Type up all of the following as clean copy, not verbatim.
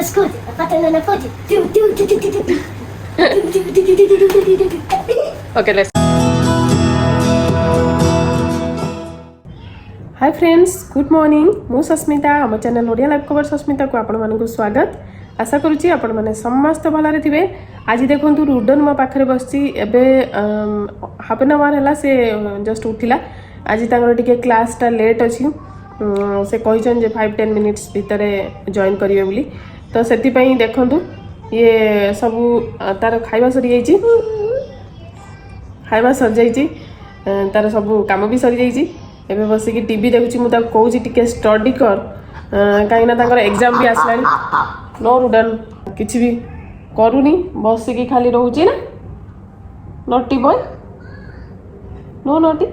scusi, fate una foto. Okay, let's. Hi friends, good morning. मु सस्मिता आम channel Odia life खबर सस्मिता को आपण मानक स्वागत। आशा करुच्ची आपण माने समस्त भलरे थिबे। आज देखंतु रुडन मो पाखरे बसची एबे हाफ एन आवर हला से जस्ट उठिला। आज तांगर टिके क्लास ता लेट अछि, से कहिछन जे 5-10 मिनिट्स भितरे जॉइन करिवे बोली। तो सेति पई देखंतु ये सब तार खाइबा सरी जाइची, खाइबा सर जाइची, तार सब काम भी सरी जाइची। एबे बसिकी टीवी देखुची, मु ताको कहूची टिके स्टडी कर, काई ना तांकर एग्जाम भी आसलानी। नो रुडन किछि भी करूनी, बसिकी खाली रहूची ना। Naughty boy, no naughty.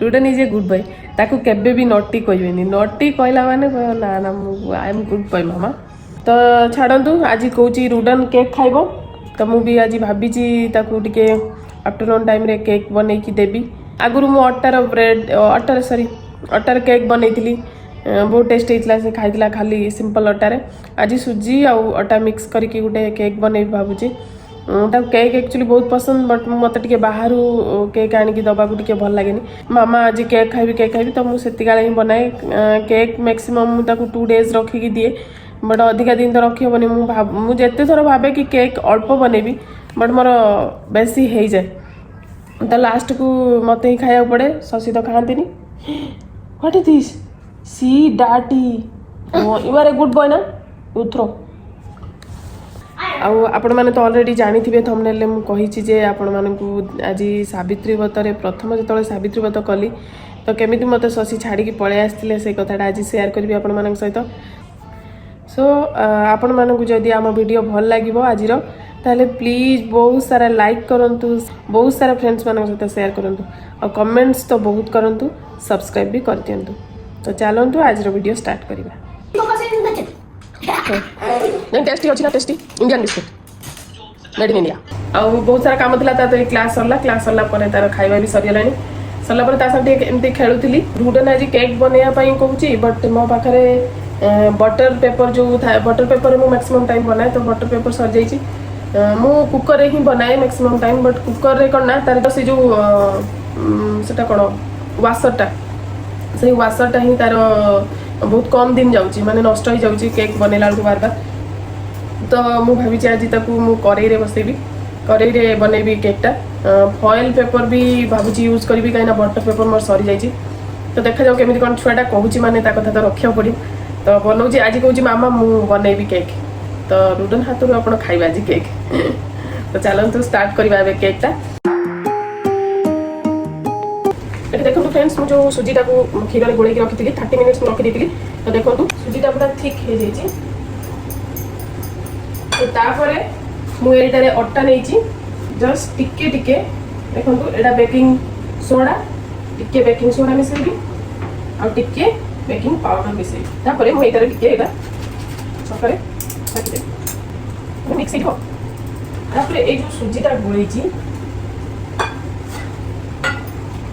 Rudan is a good boy, ताको केबे भी नोटी कहबेनी। नोटी कहला माने ना ना आई एम गुड बॉय मामा। तो छाड़ंतु, आज कहूची रुडन केक खाइबो। तो मु भी आज भाबीची ताको टिके आफ्टरनून टाइम रे केक बनेकी देबी। आगुरु मु अटार केक बनैथिली, बहुत टेस्ट होता से खाइला खाली सिंपल अटारे। आज सुजी आउ अटा मिक्स करके गोटे केक बनै भाबुची। केक एक्चुअली बहुत पसंद, बट मत टिके बाहर केक आनिकी दबाकू टिके भल लागेनी। मामा आज केक खाइबी तो मुझे ही बनाए। केक मैक्सिमम मुझे 2 डेज रखिकी दिए, बट अधिका दिन तो रखी हेनी। मुझे थर भावे कि केक अल्प बनैबी, बट मोर बेसी हो जाए तो लास्ट को मत ही खाया पड़े। शशि तो खाती। What is this? सी डाटी। You are a good boy ना, यू थ्रो। आपण मैंने तो ऑलरेडी जानी थे, थंबनेल मु कही जे आपण मानकू आज सावित्री व्रत रे प्रथम जो सावित्री व्रत कली तो केमिति मते शशि छाड़ी पळे आस्थिले से कथाटा आज शेयर करबी आपण मानक सहित। सो आपण मानकू जदि आम वीडियो भल लागिवो आजिर, ताहले प्लीज बहुत सारा लाइक करंतु, बहुत सारा फ्रेंड्स मानक सहित शेयर करंतु, और कमेंट्स तो बहुत करंतु, सब्सक्राइब भी कर दियंतु। तो चलंतु आज वीडियो स्टार्ट करिबा। नहीं टेस्टी अछि ना, tasty Indian biscuit made in India. आ बहुत सारा काम थिला, तो क्लास सरला परे तार खाइबा भी सरियलानी। सरला परे ता संगे एमती खेलुथिली। रुडन आज केक बनेया पई कहूची, बट मो पाखरे बटर पेपर जो था, बटर पेपर मु मैक्सिमम टाइम बनाए, तो बटर पेपर सर जाइची। मु कुकर ही बनाए मैक्सिमम टाइम, बट कुकर रे कौन ना तार से जो सेटा कौन वासरटा, से वासरटा ही तार बहुत कम दिन जाउची, माने नष्ट हो जाउची केक बनेला बार बार। तो मु भाभी आज ताकू मु करेई रे बसेबी, करेई रे बनेबी केकटा। फॉइल पेपर भी भाबुची यूज करबी, काइना बटर पेपर मोर सरी जाइची। तो देखा जाऊ केमिति कोन छुआटा कहूची, माने ता कथा तो रखिया पड़ी। तो बनौची आज कहूची मामा मु बनेबी केक, तो रुडन हाथ रू आपण खाइबा जी केक। तो चलंतु स्टार्ट करबा बे केकटा। एटी देखो फ्रेंड्स, मु जो सुजीटा को क्षीर रे गोळेकी रखिथिली 30 मिनिट्स रखि देथिली। तो देखो सुजीटा पूरा थिक हे जाइची। तो तापरे मु एटारे अट्टा नेइची, जस्ट टिके टिके देखो एटा बेकिंग सोडा, टिके बेकिंग सोडा मिसेबी आ टिके बेकिंग पाउडर मिसेबी। तापरे मु एटारे टिके एटा सकारे रखि दे मिक्स हो। तापरे ए जो सुजीटा गोळेची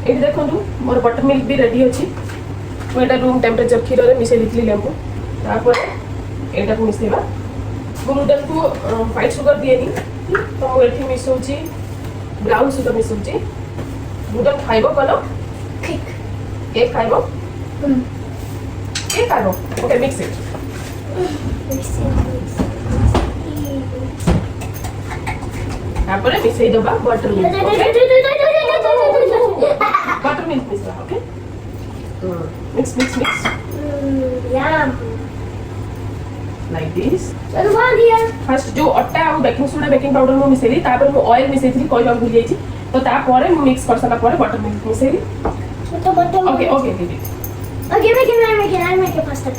ये देखो मोर बटर मिल्क भी रेडी अच्छी। मुझे रूम टेम्परेचर क्षीर में मिसई दी लेंबू। तापर एटा को मिसेबा। रुडन को व्हाइट सुगर दिएनी, तो मुझे मिसौची ब्राउन सुगर मिसौची। रुडन खाइबो कलो ठीक, केक खाइबो, केक खाइबो। Okay mix it. तापर मिसई दबा बटर मिल्क। बटर मिल्क मिसला, okay. Mix yum like this। First जो अट्टा और बेकिंग सोडा बेकिंग पाउडर मु मिसेली, तापर मु ऑयल मिसेथि कहबा भूल जाइछि। तो तापर मु मिक्स कर सला पर बटर मिल्क मिसेली। तो बटर ओके ओके दीदी okay I make it faster।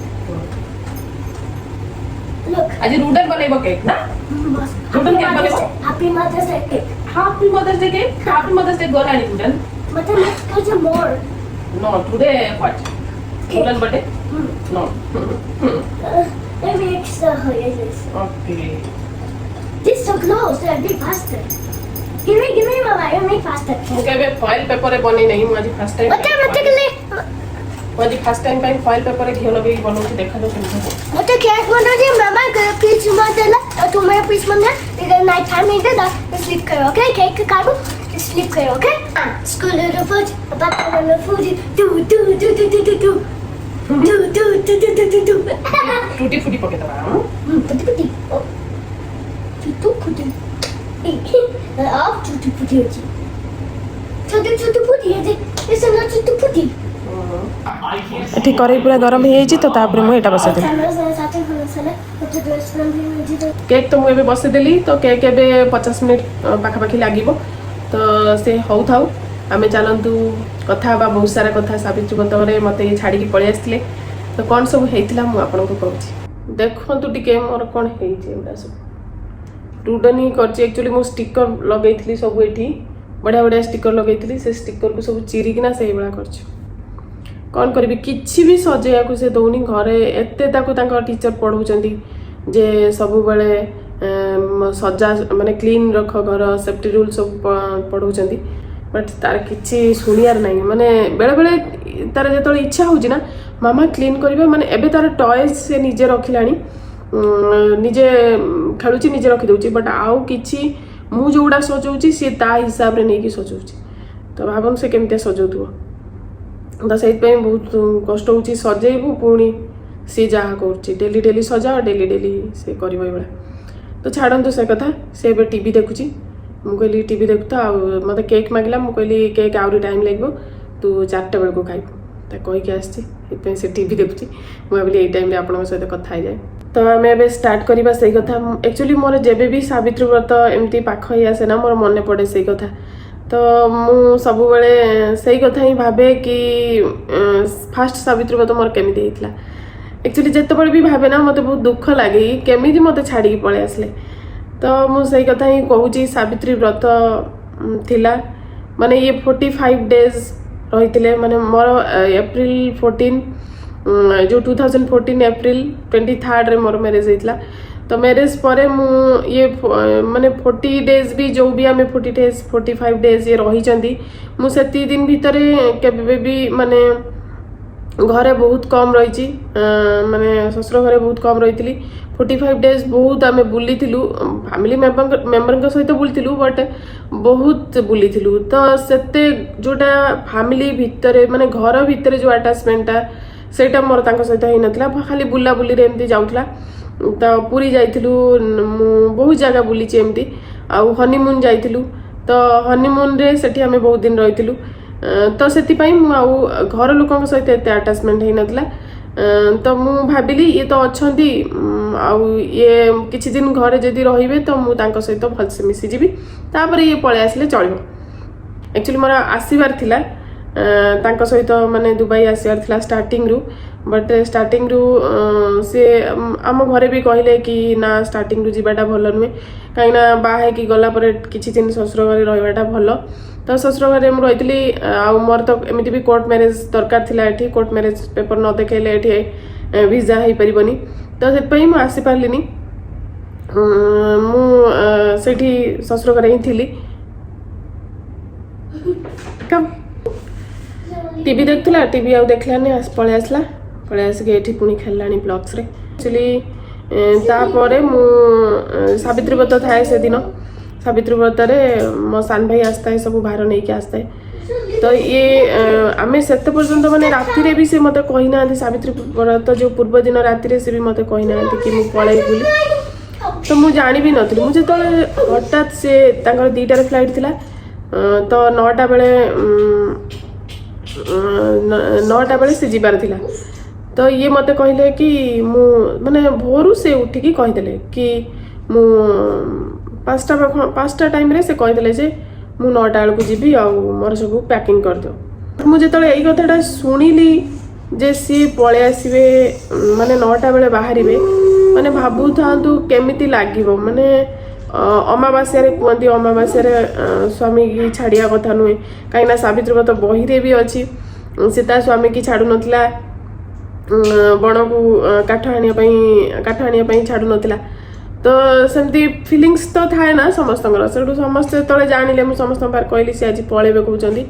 Look आज रुडन बनेबो केक ना, रुडन केक बनेबो। Happy mother's day cake, happy mother's day cake, happy mother's day गोलानी Rudan. But let's put more. No, today what? Rudan birthday? No. Maybe extra this. Okay. This is so close. Be faster. Give me, mama. You make faster. Okay, we foil paper e bani nahi. Mujhe first time. Bata आज first time पे foil paper घी लगे बनाऊँ देखा जाओ केमती मते cake बना दे मामा piece मत देला और तुम्हारा पीस मत दे नाइट टाइम में देला स्लीप करो ओके केक काटो स्लीप करो ओके स्कूल द फूड पापा द फूड टू टू टू टू टू टू टू टू टू टू टू टू टूटी फूटी पके दबा पुटी पुटी टू पुटी आप टू पुटी होची छोटे पुटी है ऐसे ना छोटे पुटी एठी कढ़ई पूरा गरम हो जाइए तो तापर मुझे यहाँ बसई केक तो मुझे बसईदेली तो केक एवं 50 मिनट पाखापाखि लगे तो से हो था आम चलतु कथा बहुत सारा कथा सावित्री व्रत मत ये छाड़ी पलि आसते तो कौन सब होता मुझे कहूँ देखु टे मोर कौन होगा सब रूडन ही करचुअली मुझे स्टिकर लगे सब ये बढ़िया बढ़िया स्टिकर लगे से स्टिकर को सब चिरिकिना से भाया कौन करी किसी भी सजेया को से दौनी घरे एते टीचर पढ़ाऊँ जे सब बेले सजा माने क्लीन रख घर सेफ्टी रूल सब पढ़ाऊँ बट तार किसी शुणियार ना माने बेले बेले तार जो इच्छा होची ना मामा क्लीन करबा माने एबे तार टॉयज से निजे रखिलानी निजे खेलुची निजे रखिदे बट आउ किसी मु जोड़ा सजाऊँगी सी ता हिसाब रे नहीं सजाऊँगी तो भावन से केमती सजाऊथो तो से बहुत कष्ट हो सजेबू पुणी सी जहाँ कर डेली डेली सजा डेली डेली से कर तो छाड़ू से कथा से टीवी देखुची मुझे टीवी देखु तो मत केक मांगला मुझे केक आहरी टाइम लगे तू 4टा बेलू खाइबू तो कहीकि आसी से टीवी देखुची मुझे भाई ये टाइम आप सहित कथा है जाए तो आम ए स्टार्ट करवा से कथा एक्चुअली मोर जब भी सावित्री व्रत एमती पाख ही आसे ना मोर मन पड़े से कथा तो मु सब बेले से कथा ही भावे कि फास्ट सावित्री व्रत मोर केमी होता एक्चुअली जिते भी भावे ना मत बहुत दुख लगे केमी मत छाड़ी पलि आसले तो मुझे कथा ही कहूँ सावित्री व्रत थिला माने ये 45 डेज रही माने मोर एप्रिल 14 जो 2014 एप्रिल 23 रे मोर मैरिज होता तो मैरिज पर ये माने 40 डेज भी जो भी आम 45 डेज ये रही मुझे दिन भितर केबे भी माने घरे बहुत कम रही माने ससुर घरे बहुत कम रही 45 डेज बहुत आम बुली फैमिली मेम्बर सहित बुली बट बहुत बुली तो सेते जोटा फैमिली भितर माने घर भितर जो अटैचमेंटा सेटा मोर तांको सहित ही नथिला खाली बुला बुली रे एमती जाउथला तो पुरी जाइथिलु बहुत जगह बुली एमती आउ हनीमून जाइथिलु तो हनीमून रे सेठी आमे बहुत दिन रहिथिलु तो सेति पई मु आउ घर लोकन सहित एते अटैचमेंट ही नथिला तो मु भाबिली ये तो अछंती आउ ये किछि दिन घरे जदी रहिबे तो मु तांको सहित भलसे मिसी जिबी तापर ये पळे आसले चलिबो एक्चुअली मोर आसीबार थिला तांको सहित माने दुबई आसीबार थिला स्टार्टिंग रु बट स्टार्टिंग रु से आम घरे भी कहले कि ना स्टार्टिंग रु जीवाटा भल नुहे कहीं बाहे कि गला पर किछि दिन ससुर घरे रहिबाटा भल तो ससुर घरे मु रहितली आ मोर तो एमिति भी कोर्ट मैरिज दरकार थिला एठी कोर्ट मैरिज पेपर न देखेले एठी वीजा हे परिबनी तो सेत पई मु आसी पारलिनी मु सेठी ससुर घरे ही थिली कम टीवी देखला टीवी आउ देखलानी पळे आसला पळे आसिक एठी पुणी खेललानी ब्लॉग्स रे एक्चुअली तापरे मु सावित्री व्रत थाए से दिन सावित्री व्रत रे मो सान भाई आस्ता है सब भार नहीं के आस्ता है तो ये आमे सेते पर्यंत माने राति रे भी से मते कहि ना सावित्री व्रत जो पूर्व दिन राति रे से भी मते कहि ना कि मु पळे बोली तो मु जानि भी नथली मुझे तो हठात से तांकर 2टा फ्लाइट थिला तो 9टा बेले 9टा बेले से जीवार थिला तो ये मते कहले कि मु माने भोरू से उठिकी कहिदेले कि मु 5टा टाइम रे से कहिदेले जे मु 9टा बेल को जीवी आ मोर सब पैकिंग कर दो मुझे तले एई कथाटा सुनिली जे सी पळे आसीबे माने 9टा बेले बाहरिबे माने भाबु थांतु केमिति लागिवो माने अमावास्या रे कहती अमावास्या रे स्वामी की छाड़िया कथा नुहे कहीं सावित्री व्रत बही रे भी अच्छी सीता स्वामी की छाड़ू नथिला बण को काठ आनिया छाड़ू नथिला तो सेमती फीलिंग्स तो थाए ना समस्त समस्ते तले जानिले मु समस्त बार कहली से आज पळेबे कहउचंदी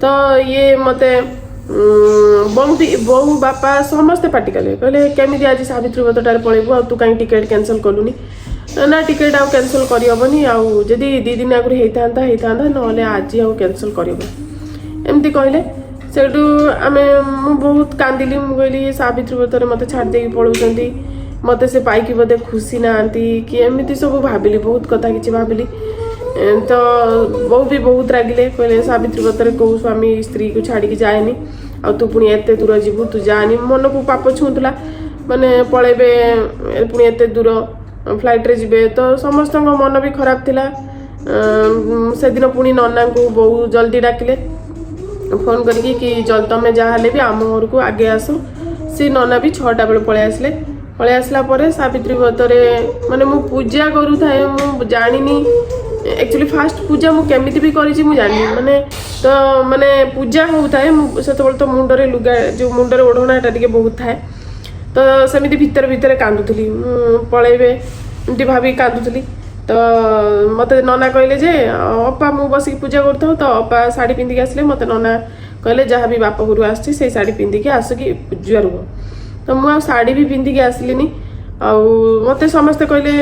तो ये मते बोऊ बापा समस्ते पार्टी कले कहले केमी आज सावित्री व्रतटार पलैबू आ तू कहीं टिकेट कैंसल कलुनी ना टिकेट आउ कैंसल करहबनी आउ जदि 2 दिन आगुरी होता ना आज आउ कैंसल करहब एमती कहले सेठू आमे मु बहुत कांदिली मु कहली सावित्री व्रत मत छाड़ दे पलाउछंती मत से पाइकी बोधे खुशी नाहांती कि एमती सब भाविली बहुत कथा किसी भाविली तो बहु भी बहुत रागिले कहले सावित्री व्रत कौ स्वामी स्त्री को छाड़ी जाएनी आ तू पुणी एते दूर जीवु तू जानी मन को पाप छुँला माने पलैबे पुणी एते दूर फ्लाइट रे जीवे तो समस्त मन भी खराब थिला से दिन पुणी नना को बहुत जल्दी डाकिले फोन करके कि जल तुम जहाँ भी आम घर को आगे आस सी नना भी 6टा बेले पलि आसला सावित्री व्रत माने मु पूजा करू थाए मु जानिनी एक्चुअली फास्ट पूजा मु केमिति भी करी मु जानी माने तो माने पूजा होता से तो मुंडरे लुगा जो मुंडरे ओढ़णाटा टिके बहुत थाए तो सेमिति भितर भितर कांदुथली पलैबे एमती भाभी कांदुथली तो मत नना कहले जे अपा मु बसिक पूजा करता तो अपा साड़ी पिंधिकी आसले मत नना कहले जहाँ भी बाप घर आसी से साड़ी पिंधिकी आसिकी जुआर हुआ तो मु साड़ी भी पिंधिकी आसलिनी मत समस्ते कहले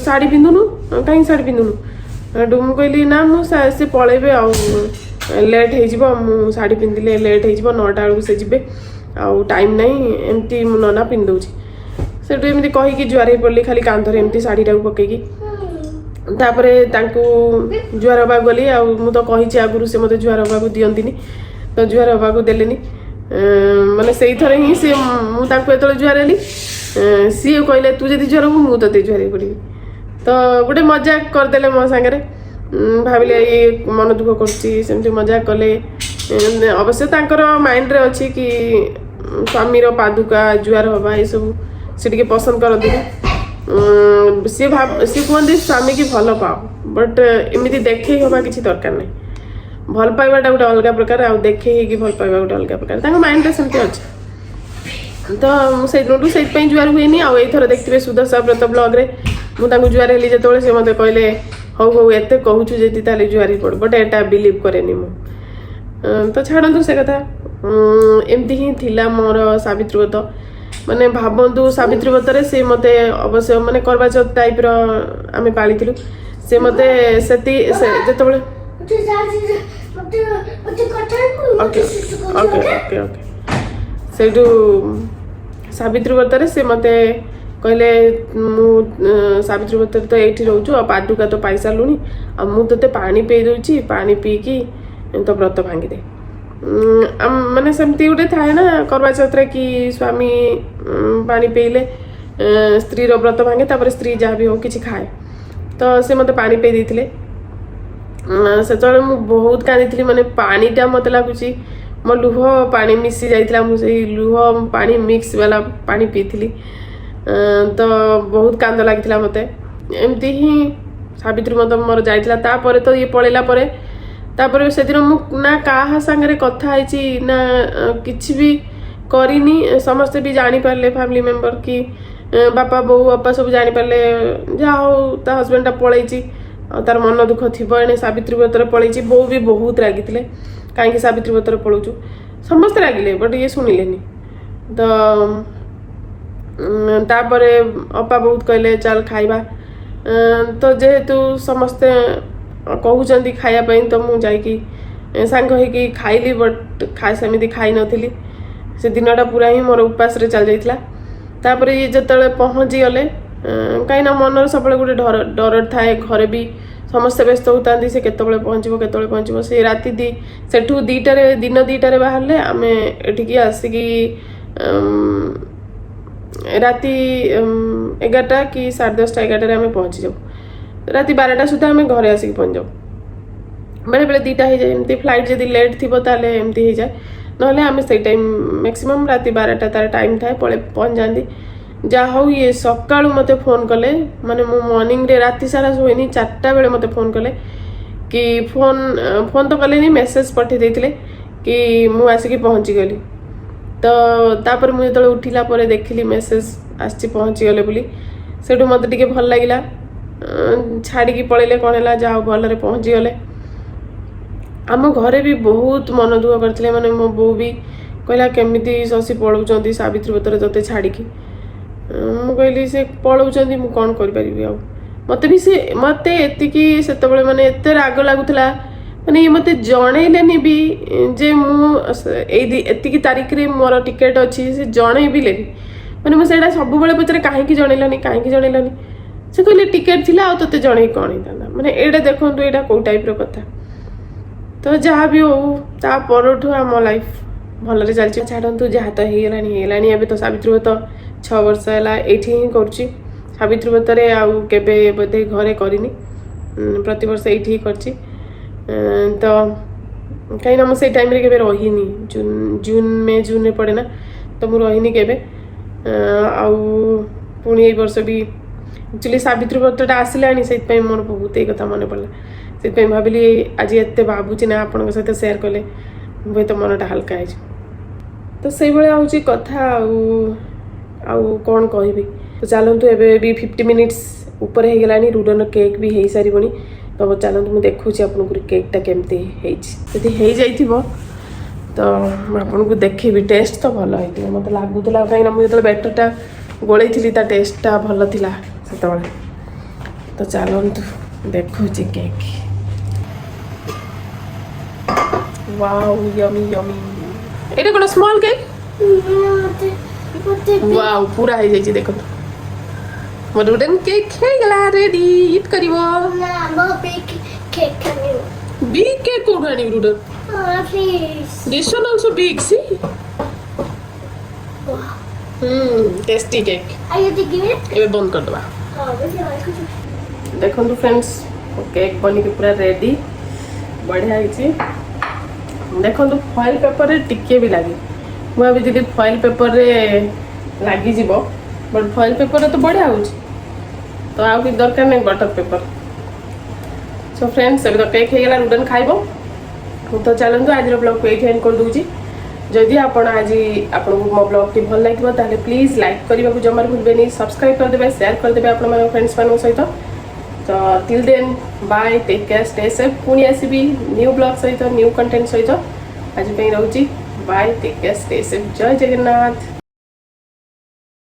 साड़ी पिंधुनु कहीं साड़ी पिंधुनु मु कहली ना मुझे पलैबे आ लेट हो साड़ी पिंधिले लेट हो 9टा बेलू से जीवे आउ टाइम नहीं एमती मु नना पिंधौची सेठू एमती कहीकि जुआर पड़ी खाली कांधरे एमती शाढ़ीटा पकईकी तापरे तांकू जुआर हवा गली आ मु तो कही आगुरी से मत जुआर हवा दियंतिनी तो जुआर हवा देलेनी माने से थर ही सी मुझे जुआर हेली सी कहले तू जदि जुआर हबू मुझे ते जुआर पड़ी तो गोटे मजाक करदे मो सागर भाविले ये मन दुख करमती मजाक कले अवश्य तांकर माइंड रे अच्छी कि स्वामीर पादुका जुआर हवा ये सब से पसंद करती सी कहते स्वामी की भल पाओ बट एमती देखे हवा किसी दरकार नहीं भल पाइबाटा गोटे अलग प्रकार आ देखे कि भल पाइबा गोटे अलग प्रकार माइंड रे सेमती अच्छे तो मुझे दिन जुआर हुए आउ एथर देखिए सुदर्शा व्रत ब्लॉग रे मुझे जुआर हेली जो से मत कहले हौ हौ एत कहूँ जी ताले जुआर पड़ बट एटा बिलीव कैनि मु तो छाड़ू से कथा एमती ही थिला मोर सावित्री व्रत माने भावतु सावित्री व्रत से मते अवश्य माने करवा चौथ टाइप आम पाली से मते जिते से सावित्री व्रत से मते कहले मु सावित्री व्रत तो ये रोचु आ पादुका तो पाई सारूनी आ मुझे पानी पी दूची पानी पीकी तो व्रत भांगी दे माने सेमती गोटे थाए ना करवा चौथ कि स्वामी पानी पीले स्त्री व्रत भांगे तापर स्त्री जहाँ भी हो किसी खाए तो से मत पानी पी देते से मु बहुत कांदी माने पानीटा मत लगुच मो लुह पानी मिसी जाइला मुझे लुह पानी मिक्स वाला पानी पीली तो बहुत कांद लगी मते एमती ही सावित्री व्रत मोर जाइला तो ये पलैला तापर से दिन ना क्या सांगे कथा है ना किसी भी करनी समस्ते भी जानी पारे फैमिली मेंबर कि बापा बो बापा सब जानी पारे जहाँ हो ता हजबैंडटा पलैची तार मन दुख थी एने सावित्री व्रत पलैची बो भी बहुत रागी कहीं सावित्री व्रत पलाऊँ समस्ते रागिले बट ये शुणिले तो तापर अपा बहुत कहले चल खाइबा तो जेहेतु समस्ते कहते खायापाई तो मुझे सांग हो खाइली बट सेमती खाई नी से दिनटा पूरा ही मोर उपास रे चल जाइला तापर ये जो पहुँची गले कहीं मन सब गोटे डर थाए घरे भी समस्ते व्यस्त होता से केतबले पहुँचब से राति सेठू 2टारे दिन 2टारे बाहर आम एठिकी आसिकी राति 11टा कि 10:30 11टारे आम पहुँची जाऊ राति 12टा सुधा आम घरे आसिक पहुँच जाऊ बेले बेले 2टा हो जाए एमती फ्लाइट जब लेट थी ताले एमती हो जाए ना आम से टाइम मैक्सिमम राति 12टा तार टाइम थाए पहुँच जाती जहाँ हो ये सका मत फोन कले माने मु मॉर्निंग रे राति सारा शोनी 4टा बेले मत फोन कले कि फोन तो कले नहीं मेसेज पठे देते कि मु आसिकी पहुँची गली तो तापर मुझे जो उठिला पर देखिली मेसेज आसी पहुँची गले बोली सेठू मत टिके भल लगिला छाड़ी पलैले कौन है जहाँ भल पहुँची गले आम घरे भी बहुत मन दुख करते माने मो बो भी कहला केमिति शशि पलाउଛନ୍ତି सावित्री व्रत तोते छाड़िकी मु कहली से पलाउଛନ୍ତି मु कौन करि आ मते भी से मते एतिकी सेतबेले माने एते राग लागुतला माने ये मते जणैलेनी भी जे मु एतिकी तारीख रे मोर टिकेट अछि से जणै भी लेनी माने मु सेडा सब बेले पचरे काहे की जणैलानी से कहले टिकेट थिला आ तोते जणै कोन हिता माने एडा देखंतु एडा को टाइप रो कथा तो जहाँ भी हो ता परठू आम लाइफ भलरे चलछि छाड़ू जहाँ तो ହେଇଗଲାଣି ଏବେ ତ ସାବିତ୍ରୀ ବ୍ରତ 6 ବର୍ଷ ହେଲା ଏଇଠି ହିଁ କରୁଛି ସାବିତ୍ରୀ ବ୍ରତରେ ଆଉ କେବେ ବୋଧେ ଘରେ କରିନି ପ୍ରତିବର୍ଷ ଏଇଠି ହିଁ କରିଛି ତ କାହିଁକିନା ମୁଁ ସେଇ ଟାଇମ୍ରେ କେବେ ରହିନି ଜୁନ୍ରେ ପଡ଼େ ନା ତ ମୁଁ ରହିନି କେବେ ଆଉ ପୁଣି ଏଇ ବର୍ଷ ବି ଆକ୍ଚୁଆଲି ସାବିତ୍ରୀ ବ୍ରତଟା ଆସିଲାଣି ସେଇଥିପାଇଁ ମୋର ବହୁତ ଏଇ କଥା ମନେ ପଡ଼ିଲା ସେଥିପାଇଁ ଭାବିଲି ଆଜି ଏତେ ଭାବୁଛି ନା ଆପଣଙ୍କ ସହିତ ସେୟାର କଲେ ହୁଏତ ମନଟା ହାଲକା ହେଇଯିବ ତ ସେଇଭଳିଆ ହେଉଛି କଥା ଆଉ କ'ଣ କହିବି ତ ଚାଲନ୍ତୁ ଏବେ ବି 50 ମିନିଟ୍ସ ଉପରେ ହେଇଗଲାଣି ରୁଡ଼ନ କେକ୍ ବି ହେଇସାରିବଣି ତ ଚାଲନ୍ତୁ ମୁଁ ଦେଖୁଛି ଆପଣଙ୍କୁ କେକ୍ଟା କେମିତି ହେଇଛି ଯଦି ହେଇଯାଇଥିବ ତ ମୁଁ ଆପଣଙ୍କୁ ଦେଖେଇବି ଟେଷ୍ଟ ତ ଭଲ ହେଇଥିବ ମୋତେ ଲାଗୁଥିଲା କାହିଁକିନା ମୁଁ ଯେତେବେଳେ ବ୍ୟାଟରଟା ଗୋଳେଇଥିଲି ତା ଟେଷ୍ଟଟା ଭଲ ଥିଲା ସେତେବେଳେ ତ ଚାଲନ୍ତୁ ଦେଖୁଛି କେକ୍ वाओ यमी यमी एटा कोन स्मॉल केक वाओ पूरा है जाई देखो मोर वुडन केक है गला रेडी ईट करिवो ना मो बिग केक खानी बिग केक को खानी wooden please this one also big see tasty cake are you taking it एबे बंद कर दबा हां बस देखो फ्रेंड्स केक बनी के पूरा रेडी बढ़िया है देखो फॉइल पेपर टिके भी लगे मुझे जी फॉइल पेपर लगी बट फॉइल पेपर तो बढ़िया हो तो आउ कि दरकार नहीं बटर पेपर सो फ्रेंड्स अभी तो केक हो गला रुडन खाइब तो चलते आज ब्लॉग को ये एंड कर दूची जदि आप आज आपको मो ब्लॉग टी भल लगे ताहले प्लीज लाइक करने को जमार भूलबेनी सब्सक्राइब करदे शेयर करदे आप फ्रेंड्स मान सहित तो till then bye take care stay safe पुणी आसबि न्यू ब्लॉग सहित न्यू कंटेंट सहित आज रोची bye take care stay safe जय जगन्नाथ।